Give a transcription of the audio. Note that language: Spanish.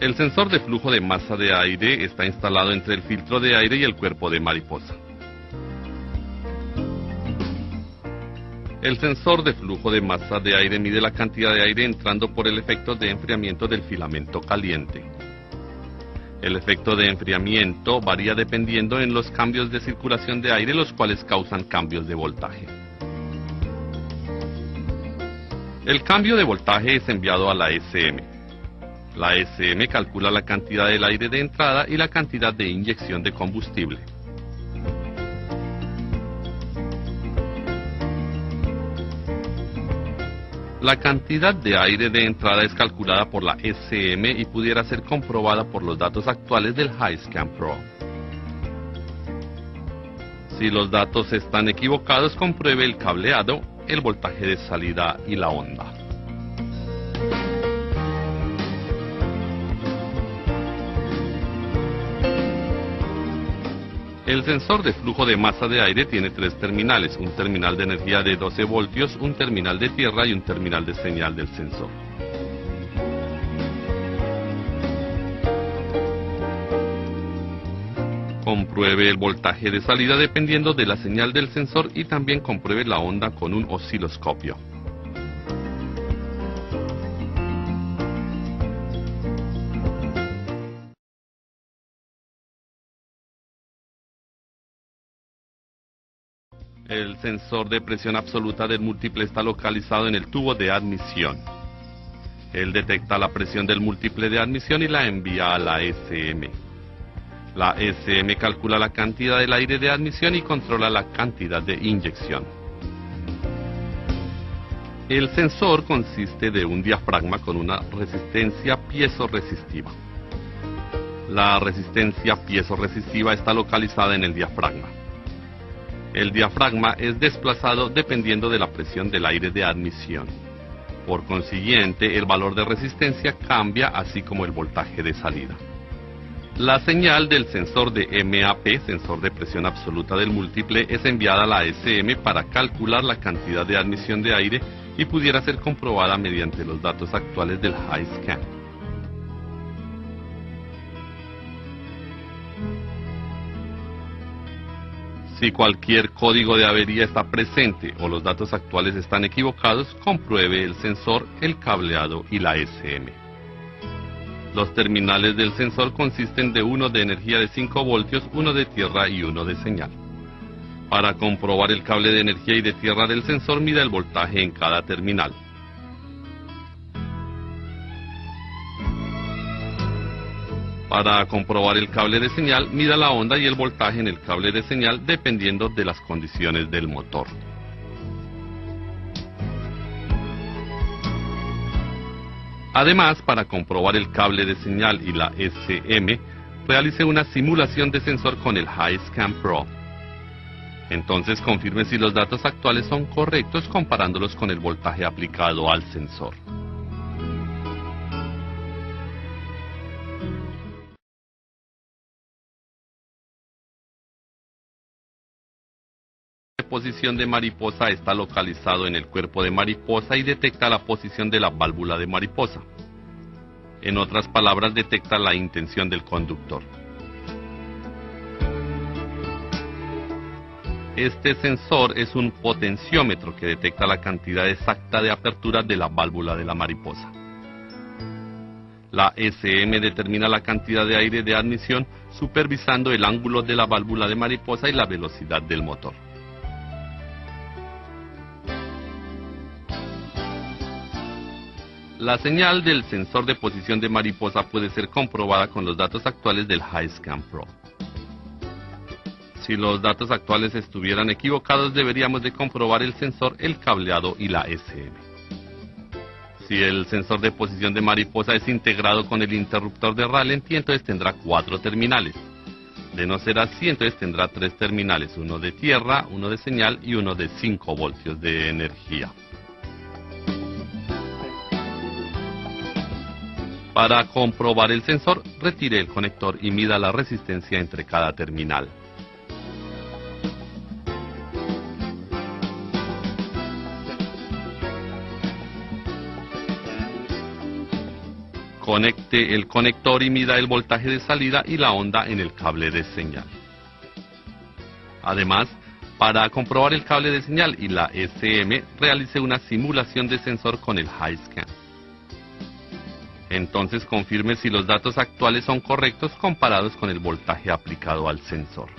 El sensor de flujo de masa de aire está instalado entre el filtro de aire y el cuerpo de mariposa. El sensor de flujo de masa de aire mide la cantidad de aire entrando por el efecto de enfriamiento del filamento caliente. El efecto de enfriamiento varía dependiendo en los cambios de circulación de aire, los cuales causan cambios de voltaje. El cambio de voltaje es enviado a la SM. La SM calcula la cantidad del aire de entrada y la cantidad de inyección de combustible. La cantidad de aire de entrada es calculada por la SM y pudiera ser comprobada por los datos actuales del HiScan Pro. Si los datos están equivocados, compruebe el cableado, el voltaje de salida y la onda. El sensor de flujo de masa de aire tiene tres terminales, un terminal de energía de 12 voltios, un terminal de tierra y un terminal de señal del sensor. Compruebe el voltaje de salida dependiendo de la señal del sensor y también compruebe la onda con un osciloscopio. El sensor de presión absoluta del múltiple está localizado en el tubo de admisión. Él detecta la presión del múltiple de admisión y la envía a la SM. La SM calcula la cantidad del aire de admisión y controla la cantidad de inyección. El sensor consiste de un diafragma con una resistencia piezoresistiva. La resistencia piezoresistiva está localizada en el diafragma. El diafragma es desplazado dependiendo de la presión del aire de admisión. Por consiguiente, el valor de resistencia cambia, así como el voltaje de salida. La señal del sensor de MAP, sensor de presión absoluta del múltiple, es enviada a la SM para calcular la cantidad de admisión de aire y pudiera ser comprobada mediante los datos actuales del HiScan. Si cualquier código de avería está presente o los datos actuales están equivocados, compruebe el sensor, el cableado y la SM. Los terminales del sensor consisten de uno de energía de 5 voltios, uno de tierra y uno de señal. Para comprobar el cable de energía y de tierra del sensor, mida el voltaje en cada terminal. Para comprobar el cable de señal, mida la onda y el voltaje en el cable de señal dependiendo de las condiciones del motor. Además, para comprobar el cable de señal y la SM, realice una simulación de sensor con el HiScan Pro. Entonces confirme si los datos actuales son correctos comparándolos con el voltaje aplicado al sensor. La posición de mariposa está localizado en el cuerpo de mariposa y detecta la posición de la válvula de mariposa. En otras palabras, detecta la intención del conductor. Este sensor es un potenciómetro que detecta la cantidad exacta de apertura de la válvula de la mariposa. La SM determina la cantidad de aire de admisión supervisando el ángulo de la válvula de mariposa y la velocidad del motor. La señal del sensor de posición de mariposa puede ser comprobada con los datos actuales del HiScan Pro. Si los datos actuales estuvieran equivocados, deberíamos de comprobar el sensor, el cableado y la SM. Si el sensor de posición de mariposa es integrado con el interruptor de ralentí, entonces tendrá 4 terminales. De no ser así, entonces tendrá 3 terminales, uno de tierra, uno de señal y uno de 5 voltios de energía. Para comprobar el sensor, retire el conector y mida la resistencia entre cada terminal. Conecte el conector y mida el voltaje de salida y la onda en el cable de señal. Además, para comprobar el cable de señal y la SM, realice una simulación de sensor con el HiScan. Entonces confirme si los datos actuales son correctos comparados con el voltaje aplicado al sensor.